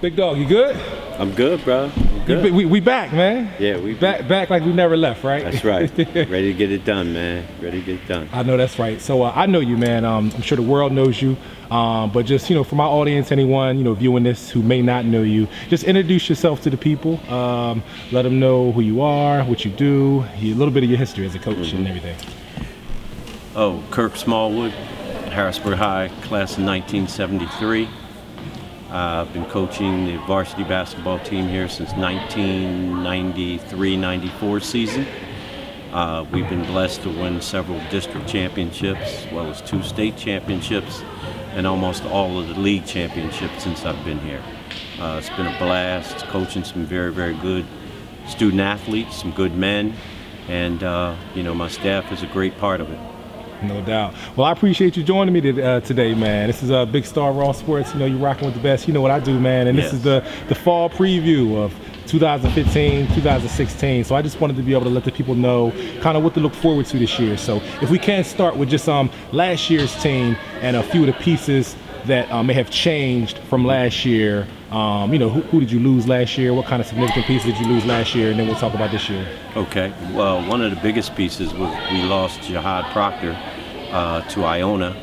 Big dog, you good? I'm good, bro. I'm good. We back, man. Yeah, we back like we never left, right? That's right. Ready to get it done, man. Ready to get it done. I know that's right. So I know you, man. I'm sure the world knows you. But just, for my audience, anyone, viewing this who may not know you, just introduce yourself to the people. Let them know who you are, what you do, a little bit of your history as a coach and everything. Oh, Kirk Smallwood, Harrisburg High, class of 1973. I've been coaching the varsity basketball team here since 1993-94 season. We've been blessed to win several district championships, as well as 2 state championships, and almost all of the league championships since I've been here. It's been a blast coaching some very, very good student athletes, some good men, and my staff is a great part of it. No doubt. Well, I appreciate you joining me today, man. This is Big Star Raw Sports. You're rocking with the best. You know what I do, man. And this is the fall preview of 2015, 2016. So I just wanted to be able to let the people know kind of what to look forward to this year. So if we can start with just last year's team and a few of the pieces that may have changed from last year. Who did you lose last year? What kind of significant pieces did you lose last year? And then we'll talk about this year. Okay. Well, one of the biggest pieces was we lost Jihad Proctor to Iona.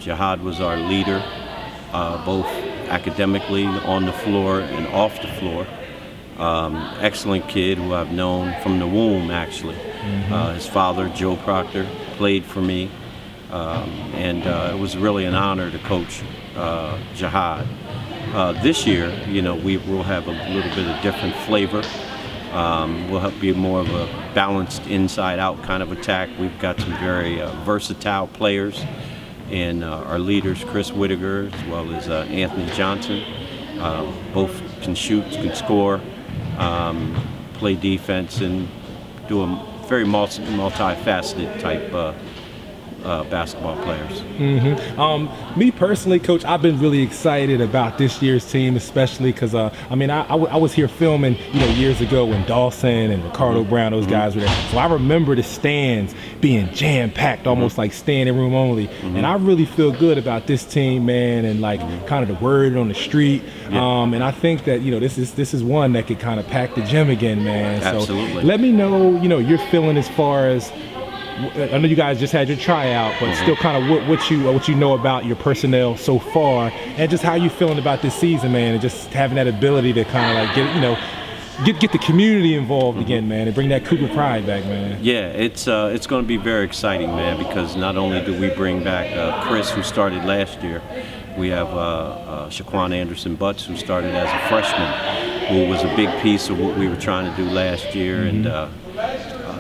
Jihad was our leader, both academically, on the floor, and off the floor. Excellent kid who I've known from the womb, actually. His father, Joe Proctor, played for me. And it was really an honor to coach Jihad. This year, we will have a little bit of different flavor. We'll be more of a balanced inside-out kind of attack. We've got some very versatile players, and our leaders, Chris Whitaker, as well as Anthony Johnson, both can shoot, can score, play defense, and do a very multifaceted type basketball players. Me personally, Coach, I've been really excited about this year's team, especially because I was here filming years ago when Dawson and Ricardo Brown, those guys were there. So I remember the stands being jam-packed, almost like standing room only. And I really feel good about this team, man, and like kind of the word on the street. And I think that this is one that could kind of pack the gym again, man. Absolutely. So let me know your feeling as far as, I know you guys just had your tryout, but still kind of what you know about your personnel so far, and just how you feeling about this season, man, and just having that ability to kind of like get the community involved again, man, and bring that Cougar pride back, man. Yeah, it's going to be very exciting, man, because not only do we bring back Chris, who started last year, we have Shaquan Anderson-Butts, who started as a freshman, who was a big piece of what we were trying to do last year, and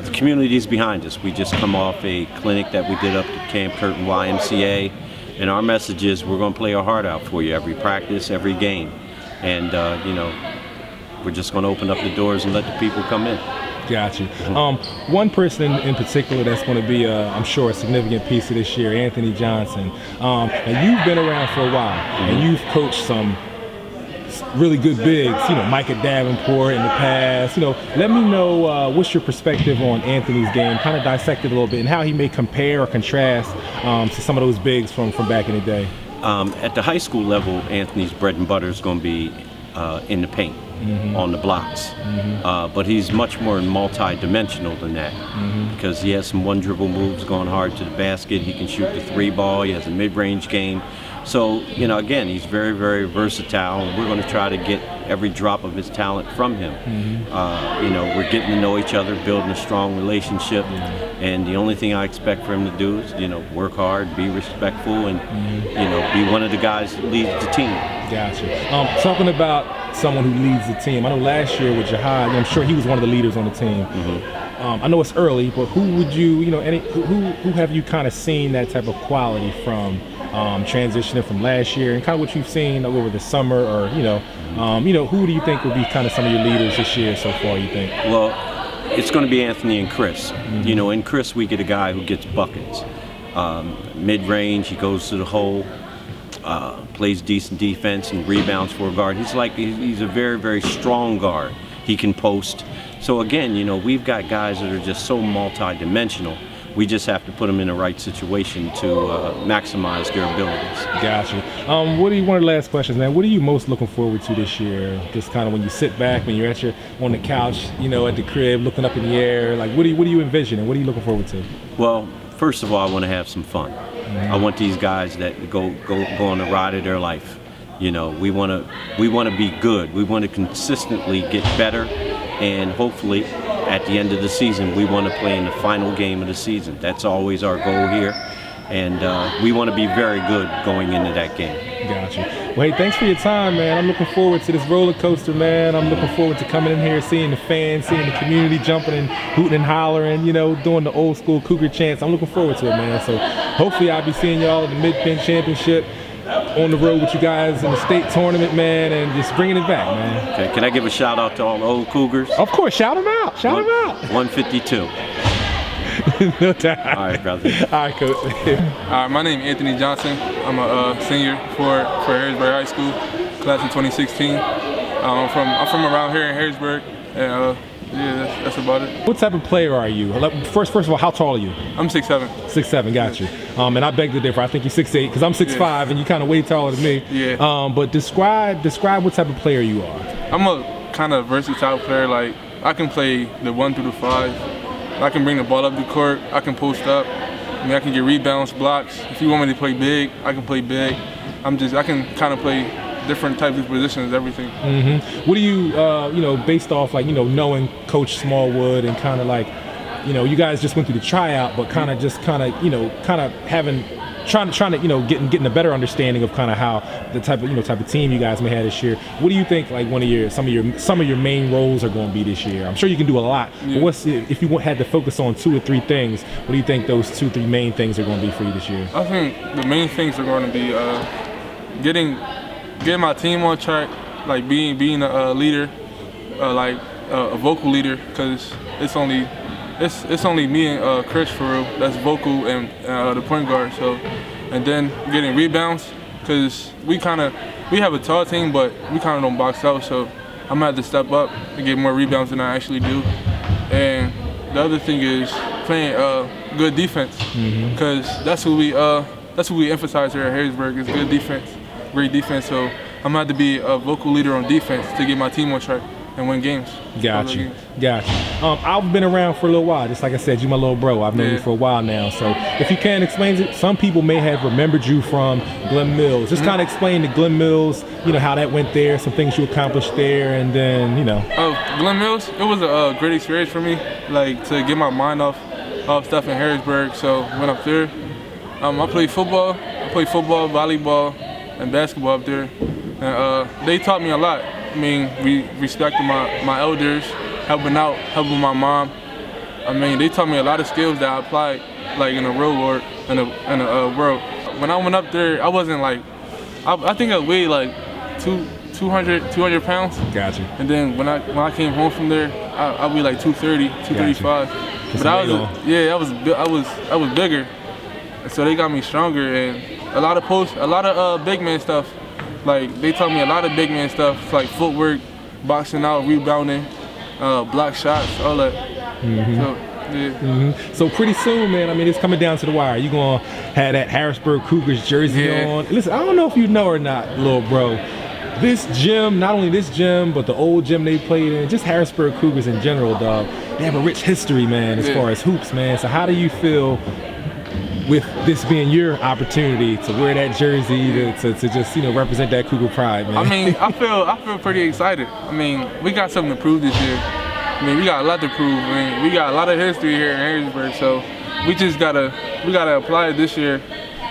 the community is behind us. We just come off a clinic that we did up at Camp Curtin YMCA, and our message is we're going to play our heart out for you every practice, every game, and we're just going to open up the doors and let the people come in. Got you. One person in particular that's going to be, I'm sure, a significant piece of this year, Anthony Johnson. And you've been around for a while, and you've coached some really good bigs, Micah Davenport in the past. Let me know what's your perspective on Anthony's game, kind of dissect it a little bit, and how he may compare or contrast to some of those bigs from back in the day. At the high school level, Anthony's bread and butter is going to be in the paint, on the blocks. But he's much more multi-dimensional than that, because he has some one-dribble moves going hard to the basket. He can shoot the 3-ball. He has a mid-range game. So, again, he's very, very versatile, and we're going to try to get every drop of his talent from him. We're getting to know each other, building a strong relationship, and the only thing I expect for him to do is, work hard, be respectful, and, be one of the guys that leads the team. Gotcha. Talking about someone who leads the team, I know last year with Jihad, I'm sure he was one of the leaders on the team. I know it's early, but who would you, who have you kind of seen that type of quality from, transitioning from last year, and kind of what you've seen over the summer, or who do you think would be kind of some of your leaders this year so far, you think? Well, it's going to be Anthony and Chris. In Chris we get a guy who gets buckets. Mid-range, he goes to the hole, plays decent defense and rebounds for a guard. He's a very, very strong guard. He can post. So again, we've got guys that are just so multi-dimensional. We just have to put them in the right situation to maximize their abilities. Gotcha. One of the last questions, man. What are you most looking forward to this year? Just kind of when you sit back, when you're on the couch, at the crib, looking up in the air. Like, what are you envisioning? What are you looking forward to? Well, first of all, I want to have some fun. I want these guys that go on the ride of their life. We want to be good. We want to consistently get better, and hopefully at the end of the season we want to play in the final game of the season. That's always our goal here, and we want to be very good going into that game. Gotcha. Well, hey, thanks for your time, man. I'm looking forward to this roller coaster, man. I'm looking forward to coming in here, seeing the fans, seeing the community jumping and hooting and hollering, doing the old school Cougar chants. I'm looking forward to it, man. So hopefully I'll be seeing y'all at the Mid-Penn Championship, on the road with you guys in the state tournament, man, and just bringing it back, man. Okay, can I give a shout out to all the old Cougars? Of course, shout them out. 152. No doubt. All right, brother. All right, Coach. My name is Anthony Johnson. I'm a senior for Harrisburg High School, class of 2016. I'm from around here in Harrisburg, and yeah, that's about it. What type of player are you? First of all, how tall are you? I'm 6'7". 6'7", got you. And I beg to differ. I think you're 6'8", because I'm 6'5", and you're kind of way taller than me. Yeah. But describe what type of player you are. I'm a kind of versatile player. Like, I can play the 1 through the 5. I can bring the ball up the court. I can post up. I can get rebounds, blocks. If you want me to play big, I can play big. I can kind of play different types of positions, everything. What do you, based off knowing Coach Smallwood and kind of you guys just went through the tryout, but kind of having, trying to getting a better understanding of kind of how the type of team you guys may have this year. What do you think some of your main roles are going to be this year? I'm sure you can do a lot, but if you had to focus on 2 or 3 things, what do you think those 2 or 3 main things are going to be for you this year? I think the main things are going to be getting my team on track, like being a leader, a vocal leader, because it's only me and Chris for real that's vocal, and the point guard. So, and then getting rebounds, because we have a tall team, but we kind of don't box out. So I'm gonna have to step up and get more rebounds than I actually do. And the other thing is playing good defense, because that's what we emphasize here at Harrisburg is good defense, great defense. So I'm gonna have to be a vocal leader on defense to get my team on track and win games. Gotcha. I've been around for a little while. Just like I said, you my little bro. I've known you for a while now. So if you can explain it, some people may have remembered you from Glen Mills. Just kind of explain the Glen Mills, how that went there, some things you accomplished there, and then, Glen Mills, it was a great experience for me, to get my mind off stuff in Harrisburg. So when I'm there, I played football, volleyball, and basketball up there. And they taught me a lot. We respected my elders, helping my mom. They taught me a lot of skills that I applied, in the real world, in the world. When I went up there, I wasn't I think I weighed 200 pounds. Gotcha. And then when I came home from there, I weighed 230, 235. Gotcha. But I was bigger, so they got me stronger, and a lot of big man stuff. They taught me a lot of big man stuff, like footwork, boxing out, rebounding, block shots, all that. So pretty soon, man, it's coming down to the wire. You gonna have that Harrisburg Cougars jersey on. Listen, I don't know if you know or not, little bro. This gym, not only this gym, but the old gym they played in, just Harrisburg Cougars in general, dog. They have a rich history, man, as far as hoops, man. So how do you feel with this being your opportunity to wear that jersey to just represent that Cougar pride, man? I mean, I feel pretty excited. I mean, we got something to prove this year. I mean, we got a lot to prove. I mean, we got a lot of history here in Harrisburg, so we gotta apply it this year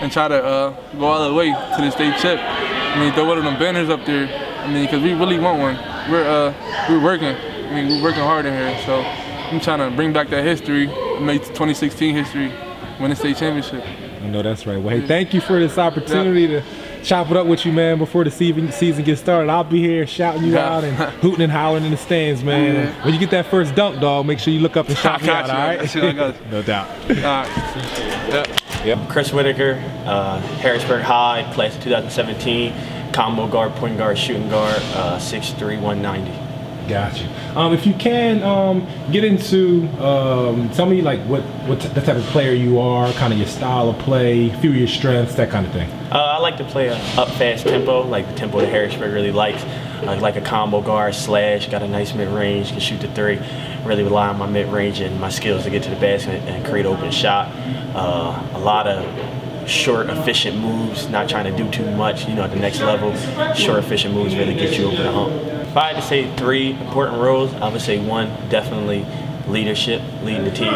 and try to go all the way to the state chip. I mean, throw one of them banners up there. I mean, because we really want one. We're working. I mean, we're working hard in here. So I'm trying to bring back that history, make 2016 history, win the state championship. I know that's right. Well, hey, thank you for this opportunity to chop it up with you, man, before the season gets started. I'll be here shouting you out and hooting and hollering in the stands, man. Yeah. When you get that first dunk, dog, make sure you look up and shout me out, all right? I got you. No doubt. All right. Yep. Chris Whitaker, Harrisburg High, class of 2017, combo guard, point guard, shooting guard, 6'3", 190. Got you. If you can get into, tell me like what the type of player you are, kind of your style of play, a few of your strengths, that kind of thing. I like to play a up fast tempo, like the tempo that Harrisburg really likes. Like a combo guard, slash, got a nice mid-range, can shoot the three. Really rely on my mid-range and my skills to get to the basket and create open shot. A lot of short, efficient moves, not trying to do too much, at the next level. Short, efficient moves really get you over the hump. If I had to say 3 important roles, I would say 1, definitely leadership, leading the team.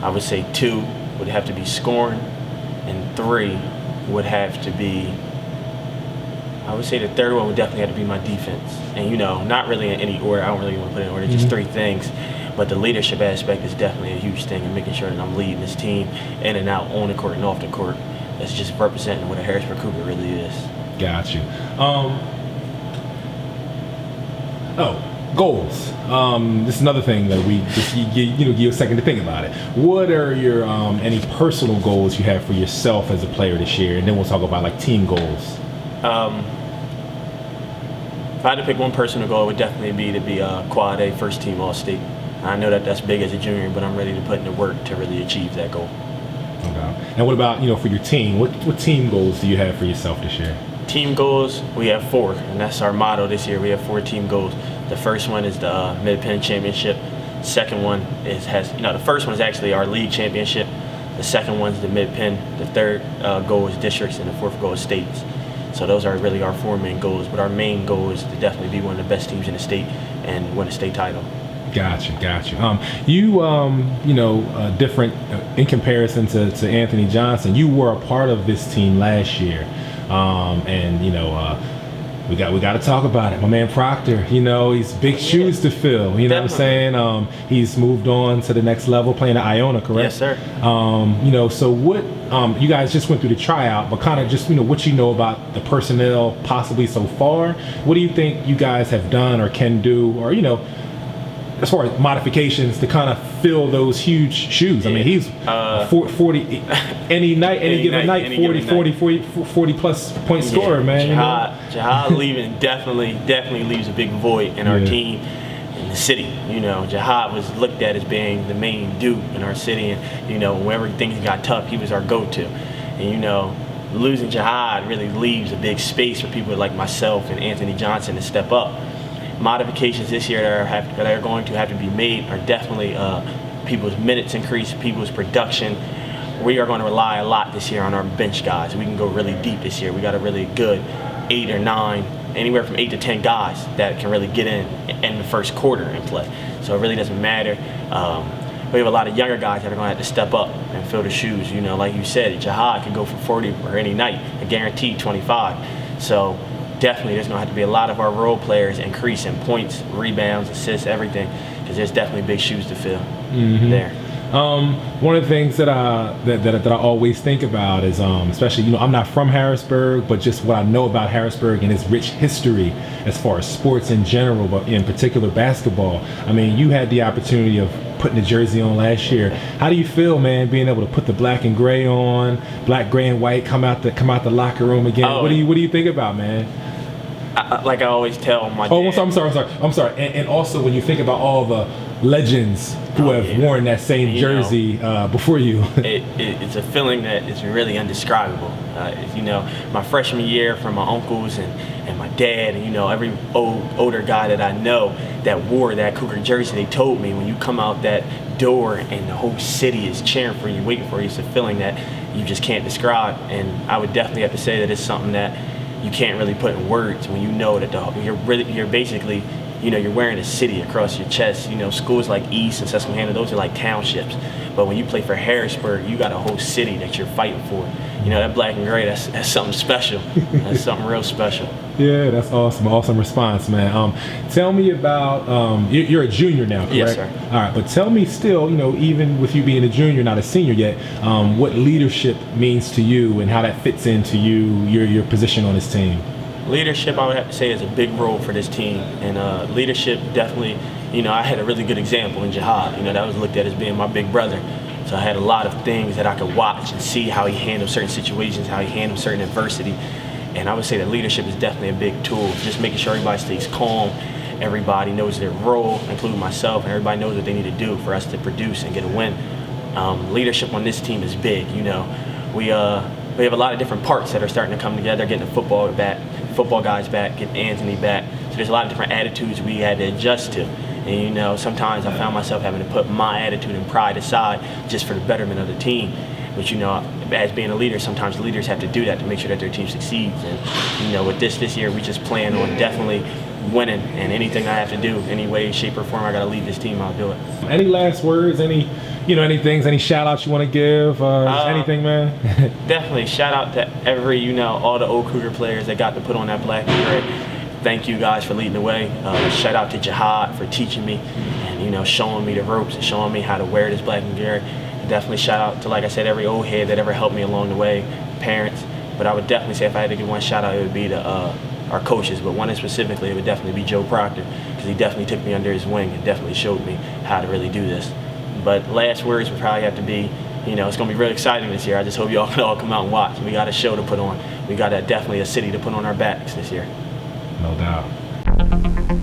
I would say 2 would have to be scoring, and 3 would have to be, I would say the third one would definitely have to be my defense. And not really in any order, I don't really want to put it in order, just 3 things. But the leadership aspect is definitely a huge thing, and making sure that I'm leading this team in and out, on the court and off the court. That's just representing what a Harrisburg Cougar really is. Got you. Goals. This is another thing that we just give you a second to think about it. What are your any personal goals you have for yourself as a player this year, and then we'll talk about like team goals. If I had to pick one personal goal, it would definitely be to be a quad A first team All-State. I know that that's big as a junior, but I'm ready to put in the work to really achieve that goal. Okay. And what about for your team? What team goals do you have for yourself this year? Team goals, we have 4, and that's our motto this year. We have 4 team goals. The first one is the Mid-Penn Championship. Second one the first one is actually our league championship. The second one's the Mid-Penn. The third goal is districts, and the fourth goal is states. So those are really our 4 main goals. But our main goal is to definitely be one of the best teams in the state and win a state title. Got you. Different in comparison to Anthony Johnson. You were a part of this team last year, and we got to talk about it. My man Proctor, he's big shoes to fill. You know what I'm saying? He's moved on to the next level, playing at Iona, correct? Yes, sir. So what? You guys just went through the tryout, but kind of just what you know about the personnel possibly so far. What do you think you guys have done or can do, or as far as modifications to kind of fill those huge shoes? I mean, he's 40 any given night, 40 plus point scorer, man. Jihad leaving definitely leaves a big void in our team, in the city. Jihad was looked at as being the main dude in our city, and whenever things got tough, he was our go-to. And losing Jihad really leaves a big space for people like myself and Anthony Johnson to step up. Modifications this year that are going to have to be made are definitely people's minutes increase, people's production. We are going to rely a lot this year on our bench guys. We can go really deep this year. We got a really good 8 or 9, anywhere from 8 to 10 guys that can really get in the first quarter and play. So it really doesn't matter. We have a lot of younger guys that are going to have to step up and fill the shoes. Like you said, Jihad can go for 40 or any night, a guaranteed 25. So definitely there's going to have to be a lot of our role players increase in points, rebounds, assists, everything, because there's definitely big shoes to fill there. One of the things that I always think about is, especially, I'm not from Harrisburg, but just what I know about Harrisburg and its rich history as far as sports in general, but in particular basketball. I mean, you had the opportunity of putting the jersey on last year. How do you feel, man, being able to put the black and gray on, black, gray, and white, come out the locker room again? What do you think about, man? like I always tell my dad. Oh, I'm sorry. And also, when you think about all the legends who have worn that same jersey before you, it's a feeling that is really indescribable. You know, my freshman year, from my uncles and my dad, and you know, every older guy that I know that wore that Cougar jersey, they told me when you come out that door and the whole city is cheering for you, waiting for you, it's a feeling that you just can't describe. And I would definitely have to say that it's something that you can't really put in words when you know that you're basically, you know, you're wearing a city across your chest. You know, schools like East and Susquehanna, those are like townships. But when you play for Harrisburg, you got a whole city that you're fighting for. You know, that black and gray, that's something special. That's something real special. Yeah, that's awesome. Awesome response, man. Tell me about, you're a junior now, correct? Yes, sir. All right, but tell me still, you know, even with you being a junior, not a senior yet, what leadership means to you and how that fits into your position on this team. Leadership, I would have to say, is a big role for this team. And leadership definitely, you know, I had a really good example in Jihad. You know, that was looked at as being my big brother. So I had a lot of things that I could watch and see how he handled certain situations, how he handled certain adversity. And I would say that leadership is definitely a big tool. Just making sure everybody stays calm, everybody knows their role, including myself, and everybody knows what they need to do for us to produce and get a win. Leadership on this team is big. You know, we have a lot of different parts that are starting to come together, getting the football guys back, getting Anthony back. So there's a lot of different attitudes we had to adjust to. And you know, sometimes I found myself having to put my attitude and pride aside just for the betterment of the team. But you know, as being a leader, sometimes leaders have to do that to make sure that their team succeeds. And you know, with this year, we just plan on definitely winning. And anything I have to do, any way, shape, or form, I got to lead this team, I'll do it. Any last words? Any shout outs you want to give? Anything, man? Definitely. Shout out to all the old Cougar players that got to put on that black and gray. Thank you guys for leading the way. Shout out to Jihad for teaching me and, you know, showing me the ropes and showing me how to wear this black and gray. Definitely shout out to, like I said, every old head that ever helped me along the way, parents. But I would definitely say if I had to give one shout out, it would be to our coaches. But one specifically, it would definitely be Joe Proctor, because he definitely took me under his wing and definitely showed me how to really do this. But last words would probably have to be, you know, it's going to be really exciting this year. I just hope y'all can all come out and watch. We got a show to put on. We got definitely a city to put on our backs this year. No doubt.